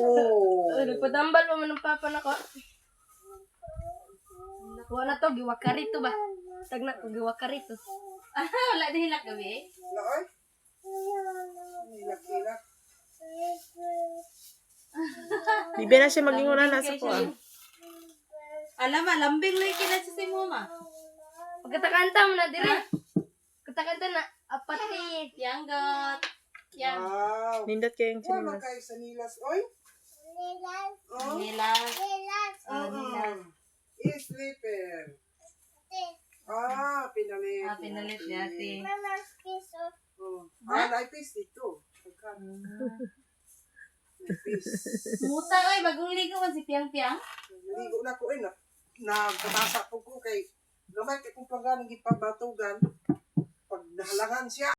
Oh. Nagpadambal pa man ng papa na ko. Nakuha na to, giwakari to ba? Tag na ko, giwakari to. Wala din hilak gabi. Laoy. Hilak-hilak. Bibi na siya mag-inguna na sa kuha. Alam, lambing na ikinat sa si mama. Pagkatakanta mo na dire. Katakanta na apati, tianggot. Yan. Wow. Nindot kayong Wala sinilas. kayo sa nilas, oy. Oh. Nila. Sleeper. Pinalit. Pinalit ni ate. Oh. Naipis dito. Naipis. Muta oy, bagong ligo man si Piang-Piang. Naligo na ko nagpatasa po ko kay gamay kay kung pagganang gipabatugan pag nahalangan siya.